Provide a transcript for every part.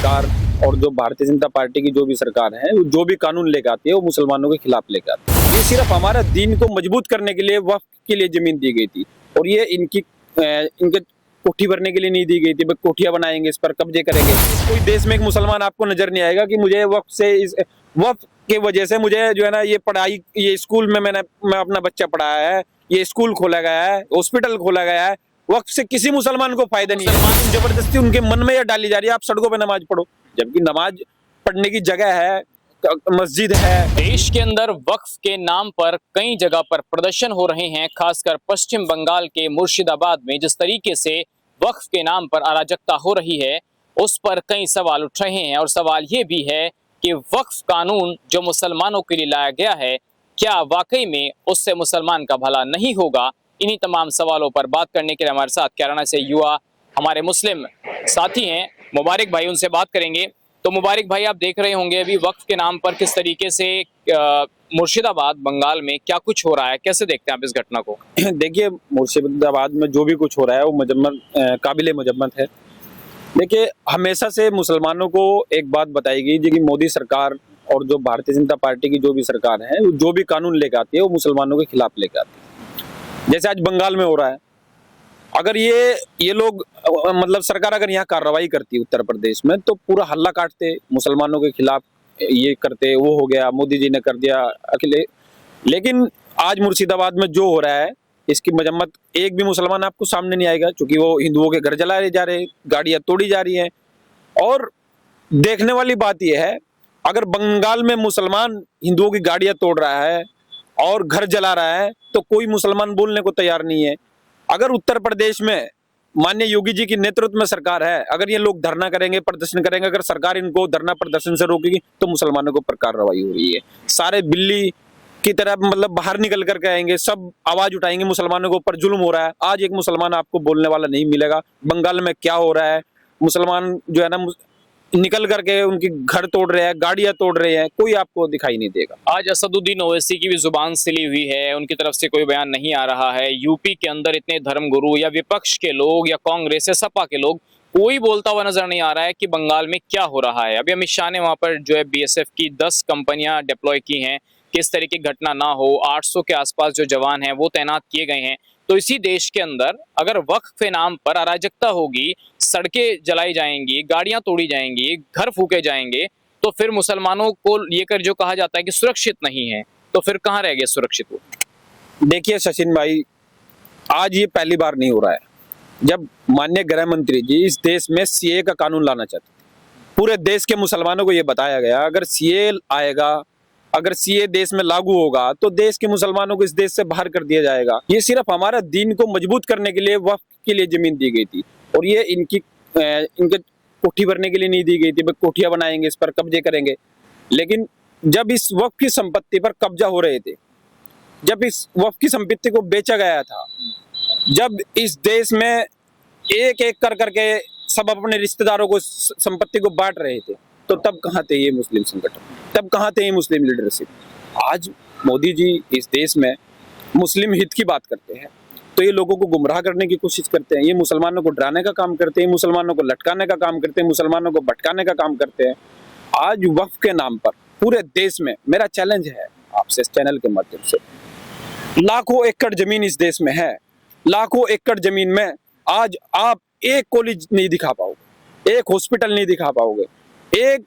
सरकार और जो भारतीय जनता पार्टी की जो भी सरकार है, वो जो भी कानून लेकर आती है वो मुसलमानों के खिलाफ लेकर आती है। ये सिर्फ हमारा दीन को मजबूत करने के लिए वक्फ के लिए जमीन दी गई थी, और ये इनके कोठी भरने के लिए नहीं दी गई थी। कोठियां बनाएंगे, इस पर कब्जे करेंगे। कोई देश में एक मुसलमान आपको नजर नहीं आएगा कि मुझे वक्फ के वजह से मुझे जो है ना ये पढ़ाई, ये स्कूल में मैं अपना बच्चा पढ़ाया है, ये स्कूल खोला गया है, हॉस्पिटल खोला गया है। वक्फ से किसी मुसलमान को फायदा नहीं है। जबरदस्ती उनके मन में यह डाली जा रही है आप सड़कों पे नमाज पढ़ो, जबकि नमाज पढ़ने की जगह है, मस्जिद है। देश के अंदर वक्फ के नाम पर कई जगह पर प्रदर्शन हो रहे हैं, खासकर पश्चिम बंगाल के मुर्शिदाबाद में जिस तरीके से वक्फ के नाम पर अराजकता हो रही है, उस पर कई सवाल उठ रहे हैं। और सवाल ये भी है कि वक्फ कानून जो मुसलमानों के लिए लाया गया है, क्या वाकई में उससे मुसलमान का भला नहीं होगा? इन्हीं तमाम सवालों पर बात करने के लिए हमारे साथ कैराना से युवा हमारे मुस्लिम साथी हैं, मुबारक भाई, उनसे बात करेंगे। तो मुबारक भाई, आप देख रहे होंगे अभी वक्फ के नाम पर किस तरीके से मुर्शिदाबाद बंगाल में क्या कुछ हो रहा है, कैसे देखते हैं आप इस घटना को? देखिए, मुर्शिदाबाद में जो भी कुछ हो रहा है वो काबिले मजम्मत है। देखिए, हमेशा से मुसलमानों को एक बात बताई गई कि मोदी सरकार और जो भारतीय जनता पार्टी की जो भी सरकार है, वो जो भी कानून लेकर आती है वो मुसलमानों के खिलाफ लेकर आती है। जैसे आज बंगाल में हो रहा है, अगर ये लोग मतलब सरकार अगर यहाँ कार्रवाई करती उत्तर प्रदेश में तो पूरा हल्ला काटते, मुसलमानों के खिलाफ ये करते, वो हो गया, मोदी जी ने कर दिया अकेले। लेकिन आज मुर्शिदाबाद में जो हो रहा है, इसकी मजम्मत एक भी मुसलमान आपको सामने नहीं आएगा, क्योंकि वो हिंदुओं के घर जलाए जा रहे, गाड़ियां तोड़ी जा रही हैं। और देखने वाली बात यह है, अगर बंगाल में मुसलमान हिंदुओं की गाड़ियां तोड़ रहा है और घर जला रहा है तो कोई मुसलमान बोलने को तैयार नहीं है। अगर उत्तर प्रदेश में माननीय योगी जी की नेतृत्व में सरकार है, अगर ये लोग धरना करेंगे, प्रदर्शन करेंगे, अगर सरकार इनको धरना प्रदर्शन से रोकेगी तो मुसलमानों को पर कार्रवाई हो रही है। सारे बिल्ली की तरह मतलब बाहर निकल करके आएंगे, सब आवाज उठाएंगे, मुसलमानों के ऊपर जुल्म हो रहा है। आज एक मुसलमान आपको बोलने वाला नहीं मिलेगा बंगाल में क्या हो रहा है। मुसलमान जो है ना निकल करके उनकी घर तोड़ रहे हैं, गाड़ियां तोड़ रहे हैं, कोई आपको दिखाई नहीं देगा। आज असदुद्दीन ओवैसी की भी जुबान सिली हुई है, उनकी तरफ से कोई बयान नहीं आ रहा है। यूपी के अंदर इतने धर्मगुरु या विपक्ष के लोग या कांग्रेस या सपा के लोग, कोई बोलता हुआ नजर नहीं आ रहा है कि बंगाल में क्या हो रहा है। अभी अमित शाह ने वहां पर जो है बीएसएफ की 10 कंपनियां डिप्लॉय की हैं, किस तरीके की घटना ना हो। 800 के आसपास जो जवान हैं वो तैनात किए गए हैं। तो इसी देश के अंदर अगर वक्फ के नाम पर अराजकता होगी, सड़कें जलाई जाएंगी, गाड़ियां तोड़ी जाएंगी, घर फूके जाएंगे, तो फिर मुसलमानों को लेकर जो कहा जाता है कि सुरक्षित नहीं है, तो फिर कहाँ रह गए सुरक्षित वो? देखिए सचिन भाई, आज ये पहली बार नहीं हो रहा है जब माननीय गृह मंत्री जी इस देश में सीए का कानून लाना चाहते थे। पूरे देश के मुसलमानों को ये बताया गया, अगर सीए आएगा, अगर सीए देश में लागू होगा तो देश के मुसलमानों को इस देश से बाहर कर दिया जाएगा। ये सिर्फ हमारा दीन को मजबूत करने के लिए वक्फ के लिए जमीन दी गई थी, और ये इनके कोठी भरने के लिए नहीं दी गई थी। कोठियां बनाएंगे, इस पर कब्जे करेंगे। लेकिन जब इस वक्फ की संपत्ति पर कब्जा हो रहे थे, जब इस वक्फ की संपत्ति को बेचा गया था, जब इस देश में एक एक कर करके सब अपने रिश्तेदारों को संपत्ति को बांट रहे थे, तो तब कहाँ थे ये मुस्लिम संगठन, तब कहाँ थे ये मुस्लिम लीडरशिप? आज मोदी जी इस देश में मुस्लिम हित की बात करते हैं तो ये लोगों को गुमराह करने की कोशिश करते हैं, ये मुसलमानों को डराने का काम करते हैं, मुसलमानों को लटकाने का काम करते हैं, मुसलमानों को भटकाने का काम करते हैं। आज वक्फ के नाम पर पूरे देश में मेरा चैलेंज है आपसे इस चैनल के माध्यम से, लाखों एकड़ जमीन इस देश में है, लाखों एकड़ जमीन में आज आप एक कॉलेज नहीं दिखा पाओगे, एक हॉस्पिटल नहीं दिखा पाओगे, एक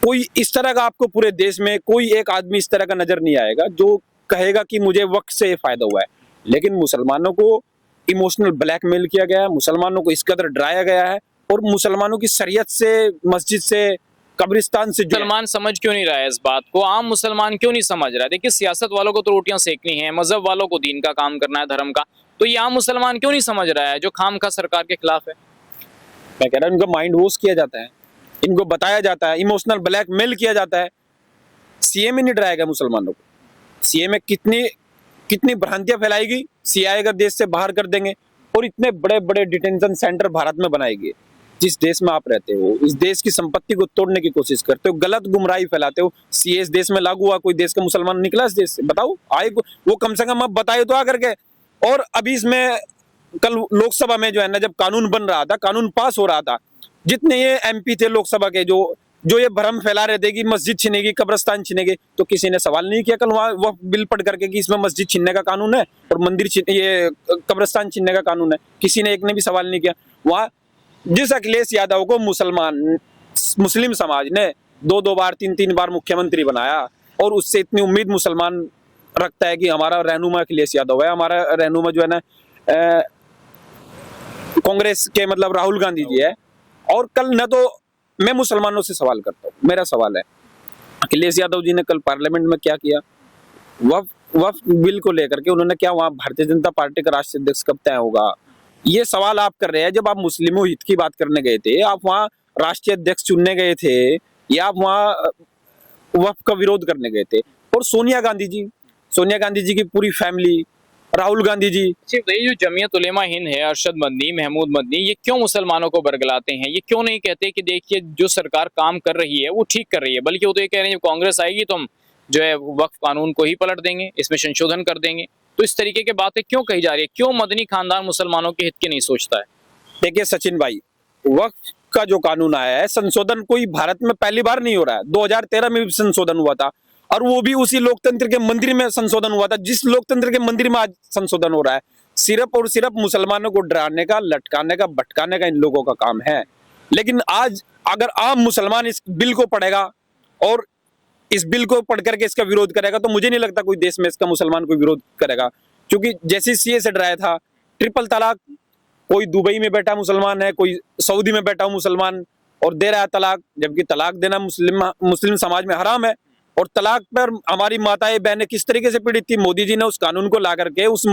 कोई इस तरह का आपको पूरे देश में कोई एक आदमी इस तरह का नजर नहीं आएगा जो कहेगा कि मुझे वक्फ से ये फायदा हुआ है। लेकिन मुसलमानों को इमोशनल ब्लैकमेल किया गया है, मुसलमानों को इस कदर डराया गया है, और मुसलमानों की शरीयत से, मस्जिद से, कब्रिस्तान से मुसलमान समझ क्यों नहीं रहा है इस बात को? आम मुसलमान क्यों नहीं समझ रहा है? देखिए, सियासत वालों को तो रोटियां सेकनी है, मजहब वालों को दीन का काम करना है, धर्म का, तो ये आम मुसलमान क्यों नहीं समझ रहा है जो खामखा सरकार के खिलाफ है? मैं कह रहा हूं, इनको माइंड वॉश किया जाता है, इनको बताया जाता है, इमोशनल ब्लैकमेल किया जाता है। सीएम ही नहीं डराएगा मुसलमानों को। सीएम में कितनी भ्रांतियां फैलाएगी, सीआई का देश से बाहर कर देंगे, और इतने बड़े बड़े डिटेंशन सेंटर भारत में बनाएगी। जिस देश में आप रहते हो, इस देश की संपत्ति को तोड़ने की कोशिश करते हो, गलत गुमराही फैलाते हो। सीए इस देश में लागू हुआ, कोई देश का मुसलमान निकला इस देश से? बताओ, आए वो कम से कम अब बताए तो आकर के। और अभी इसमें कल लोकसभा में जो है ना, जब कानून बन रहा था, कानून पास हो रहा था, जितने ये एमपी थे लोकसभा के, जो ये भ्रम फैला रहे थे कि मस्जिद छीनेगी, कब्रिस्तान छीनेगी, तो किसी ने सवाल नहीं किया कल वहाँ वह बिल पढ़ करके कि इसमें मस्जिद छीनने का कानून है और ये कब्रिस्तान छीनने का कानून है? किसी ने एक ने भी सवाल नहीं किया। वहाँ जिस अखिलेश यादव को मुस्लिम समाज ने 2-2 बार 3-3 बार मुख्यमंत्री बनाया और उससे इतनी उम्मीद मुसलमान रखता है कि हमारा रहनुमा अखिलेश यादव है, हमारा रहनुमा जो है ना कांग्रेस के मतलब राहुल गांधी जी है। और कल न तो मैं मुसलमानों से सवाल करता हूँ, मेरा सवाल है अखिलेश यादव जी ने कल पार्लियामेंट में क्या किया? वक्फ बिल को लेकर के उन्होंने क्या वहां भारतीय जनता पार्टी का राष्ट्रीय अध्यक्ष कब तय होगा, ये सवाल आप कर रहे हैं। जब आप मुस्लिमों हित की बात करने गए थे, आप वहां राष्ट्रीय अध्यक्ष चुनने गए थे या आप वहां वक्फ का विरोध करने गए थे? और सोनिया गांधी जी की पूरी फैमिली, राहुल गांधी जी, सिर्फ ये जो जमीयत उलेमा हिंद है, अरशद मदनी, महमूद मदनी, ये क्यों मुसलमानों को बरगलाते हैं? ये क्यों नहीं कहते कि देखिए जो सरकार काम कर रही है वो ठीक कर रही है, बल्कि वो तो ये कह रहे हैं जब कांग्रेस आएगी तो हम जो है वक्फ कानून को ही पलट देंगे, इसमें संशोधन कर देंगे। तो इस तरीके की बातें क्यों कही जा रही है? क्यों मदनी खानदान मुसलमानों के हित की नहीं सोचता है? देखिए सचिन भाई, वक्फ का जो कानून आया है, संशोधन कोई भारत में पहली बार नहीं हो रहा है। 2013 में भी संशोधन हुआ था और वो भी उसी लोकतंत्र के मंदिर में संशोधन हुआ था जिस लोकतंत्र के मंदिर में आज संशोधन हो रहा है। सिर्फ और सिर्फ मुसलमानों को डराने का, लटकाने का, भटकाने का इन लोगों का काम है। लेकिन आज अगर आम मुसलमान इस बिल को पढ़ेगा और इस बिल को पढ़ करके इसका विरोध करेगा तो मुझे नहीं लगता कोई देश में इसका मुसलमान कोई विरोध करेगा। क्योंकि जैसे सीए से डराया था, ट्रिपल तलाक, कोई दुबई में बैठा मुसलमान है, कोई सऊदी में बैठा मुसलमान और दे रहा है तलाक, जबकि तलाक देना मुस्लिम समाज में हराम है। और तलाक पर हमारी माताएं बहनें किस तरीके से पीड़ित थी, मोदी जी ने उस कानून को ला करके उस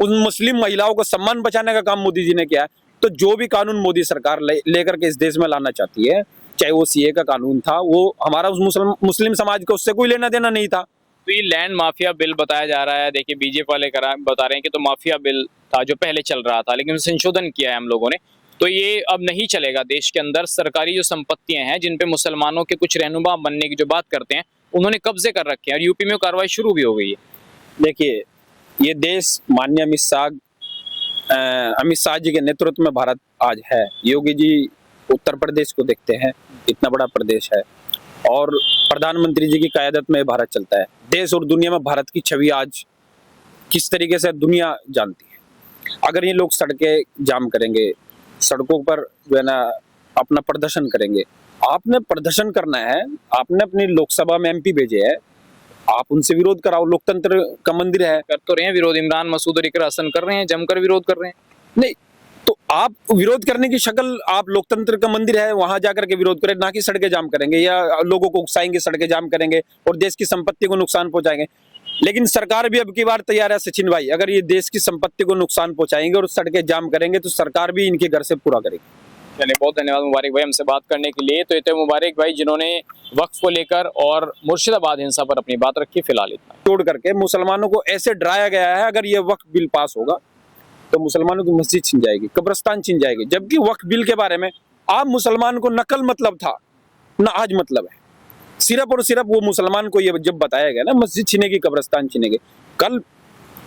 मुस्लिम महिलाओं को सम्मान बचाने का काम मोदी जी ने किया। तो जो भी कानून मोदी सरकार लेकर के इस देश में लाना चाहती है, चाहे वो सीए का कानून था, वो हमारा उस मुस्लिम समाज को उससे कोई लेना देना नहीं था। तो ये लैंड माफिया बिल बताया जा रहा है। देखिए बीजेपी वाले बता रहे हैं कि तो माफिया बिल था जो पहले चल रहा था, लेकिन संशोधन किया है हम लोगों ने, तो ये अब नहीं चलेगा। देश के अंदर सरकारी जो संपत्तियां हैं जिन पे मुसलमानों के कुछ रहनुमा बनने की जो बात करते हैं, उन्होंने कब्जे कर रखे हैं और यूपी में कार्रवाई शुरू भी हो गई है। देखिए ये देश माननीय अमित शाह जी के नेतृत्व में भारत आज है। योगी जी उत्तर प्रदेश को देखते हैं, इतना बड़ा प्रदेश है और प्रधानमंत्री जी की क़यादत में भारत चलता है। देश और दुनिया में भारत की छवि आज किस तरीके से दुनिया जानती है। अगर ये लोग सड़कें जाम करेंगे, सड़कों पर जो है ना अपना प्रदर्शन करेंगे, आपने प्रदर्शन करना है, आपने अपनी लोकसभा में एमपी भेजे है, आप उनसे विरोध कराओ, लोकतंत्र का मंदिर है। कर तो रहे हैं विरोध, इमरान मसूद और इकरा हसन कर रहे हैं, जमकर विरोध कर रहे हैं। नहीं तो आप विरोध करने की शक्ल, आप लोकतंत्र का मंदिर है वहां जाकर के विरोध करें, ना कि सड़कें जाम करेंगे या लोगों को उकसाएंगे, सड़कें जाम करेंगे और देश की संपत्ति को नुकसान पहुंचाएंगे। लेकिन सरकार भी अब की बार तैयार है सचिन भाई, अगर ये देश की संपत्ति को नुकसान पहुंचाएंगे और सड़कें जाम करेंगे तो सरकार भी इनके घर से पूरा करेगी। चलिए बहुत धन्यवाद मुबारक भाई हमसे बात करने के लिए। तो ये थे मुबारक भाई जिन्होंने वक्फ को लेकर और मुर्शिदाबाद हिंसा पर अपनी बात रखी। फिलहाल इतना तोड़ करके मुसलमानों को ऐसे डराया गया है, अगर ये वक्फ बिल पास होगा तो मुसलमानों की मस्जिद छिन जाएगी, कब्रिस्तान छिन जाएगी। जबकि वक्फ बिल के बारे में आम मुसलमान को नकल मतलब था, ना आज मतलब है। सिर्फ और सिर्फ वो मुसलमान को ये जब बताया गया ना मस्जिद छिनेगी, कब्रिस्तान छिनेगी, कल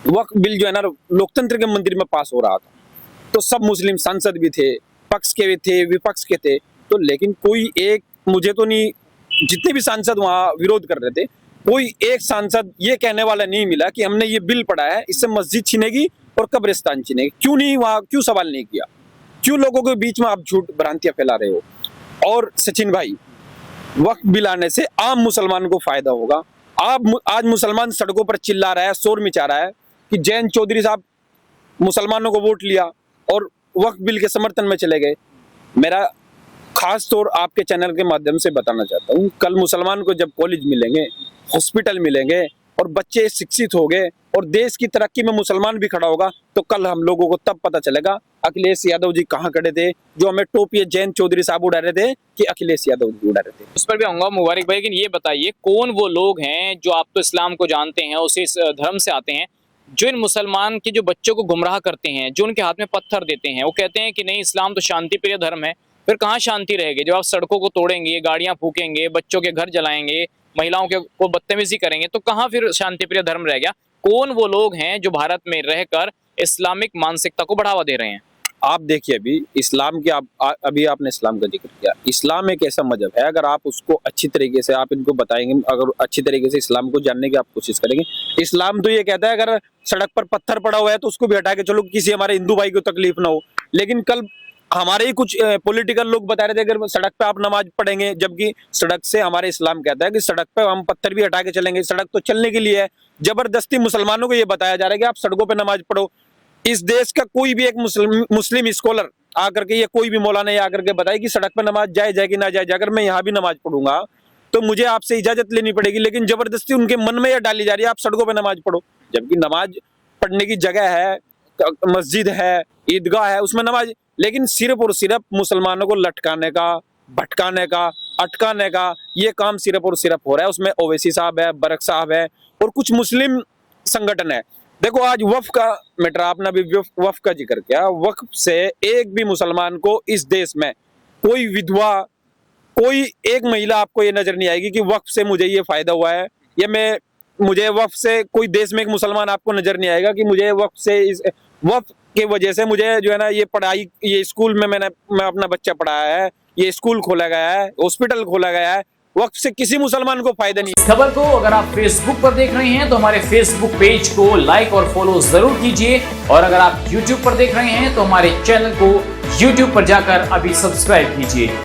वक्फ बिल जो है ना लोकतंत्र के मंदिर में पास हो रहा था तो सब मुस्लिम सांसद भी थे, पक्ष के भी थे, विपक्ष के थे, तो लेकिन कोई एक, मुझे तो नहीं, जितने भी सांसद वहां विरोध कर रहे थे, कोई एक सांसद ये कहने वाला नहीं मिला कि हमने ये बिल पढ़ा है, इससे मस्जिद छिनेगी और कब्रिस्तान छिनेगी। क्यों नहीं वहां, क्यों सवाल नहीं किया? क्यों लोगों के बीच में आप झूठ भ्रांतियां फैला रहे हो? और सचिन भाई, वक्फ बिल आने से आम मुसलमान को फायदा होगा। आज मुसलमान सड़कों पर चिल्ला रहा है, शोर मचा रहा है कि जैन चौधरी साहब मुसलमानों को वोट लिया और वक्फ बिल के समर्थन में चले गए। मेरा खास तौर आपके चैनल के माध्यम से बताना चाहता हूँ, कल मुसलमान को जब कॉलेज मिलेंगे, हॉस्पिटल मिलेंगे और बच्चे शिक्षित हो गए और देश की तरक्की में मुसलमान भी खड़ा होगा, तो कल हम लोगों को तब पता चलेगा अखिलेश यादव जी कहाँ खड़े थे, जो हमें टोपी जैन चौधरी साहब उड़ा रहे थे कि अखिलेश यादव जी उड़ा रहे थे। उस पर भी आऊंगा मुबारक भाई, लेकिन ये बताइए कौन वो लोग हैं जो, आप तो इस्लाम को जानते हैं, उसी धर्म से आते हैं, जो इन मुसलमान के जो बच्चों को गुमराह करते हैं, जो उनके हाथ में पत्थर देते हैं, वो कहते हैं कि नहीं इस्लाम तो शांति प्रिय धर्म है। फिर कहाँ शांति रहेगी जब आप सड़कों को तोड़ेंगे, गाड़ियां फूकेंगे, बच्चों के घर जलाएंगे, महिलाओं के को बदतमीजी करेंगे, तो कहाँ फिर शांति प्रिय धर्म रह गया? कौन वो लोग हैं जो भारत में रहकर इस्लामिक मानसिकता को बढ़ावा दे रहे हैं? आप देखिए अभी इस्लाम के अभी आपने इस्लाम का जिक्र किया। इस्लाम एक ऐसा मजहब है, अगर आप उसको अच्छी तरीके से आप इनको बताएंगे, अगर अच्छी तरीके से इस्लाम को जानने की आप कोशिश करेंगे, इस्लाम तो ये कहता है अगर सड़क पर पत्थर पड़ा हुआ है तो उसको भी हटा के चलो, किसी हमारे हिंदू भाई को तकलीफ ना हो। लेकिन कल हमारे ही कुछ पॉलिटिकल लोग बता रहे थे अगर सड़क पे आप नमाज पढ़ेंगे, जबकि सड़क से हमारे इस्लाम कहता है कि सड़क पे हम पत्थर भी हटा के चलेंगे, सड़क तो चलने के लिए है। जबरदस्ती मुसलमानों को ये बताया जा रहा है कि आप सड़कों पे नमाज पढ़ो। इस देश का कोई भी एक मुस्लिम स्कॉलर आकर के, या कोई भी मौलाना ये आकर के बताए कि सड़क पे नमाज जायज है कि ना जायज, अगर मैं यहाँ भी नमाज पढ़ूंगा तो मुझे आपसे इजाजत लेनी पड़ेगी। लेकिन जबरदस्ती उनके मन में यह डाली जा रही है आप सड़कों पे नमाज पढ़ो, जबकि नमाज पढ़ने की जगह है, मस्जिद है, ईदगाह है, उसमें नमाज। लेकिन सिर्फ और सिर्फ मुसलमानों को लटकाने का, भटकाने का, अटकाने का ये काम सिर्फ और सिर्फ हो रहा है। उसमें ओवैसी साहब है, बरक साहब है और कुछ मुस्लिम संगठन है। देखो आज वक्फ का मैटर, आपने अभी वक्फ का जिक्र किया। वक्फ से एक भी मुसलमान को इस देश में, कोई विधवा, कोई एक महिला आपको ये नजर नहीं आएगी कि वक्फ से मुझे ये फायदा हुआ है, या मुझे वक्फ से, कोई देश में एक मुसलमान आपको नजर नहीं आएगा कि मुझे वक्फ से, इस वक्फ के वजह से मुझे जो है ना ये पढ़ाई, ये स्कूल में मैं अपना बच्चा पढ़ाया है, ये स्कूल खोला गया है, हॉस्पिटल खोला गया है। वक्त से किसी मुसलमान को फायदा नहीं। इस खबर को अगर आप फेसबुक पर देख रहे हैं तो हमारे फेसबुक पेज को लाइक और फॉलो जरूर कीजिए, और अगर आप यूट्यूब पर देख रहे हैं तो हमारे चैनल को यूट्यूब पर जाकर अभी सब्सक्राइब कीजिए।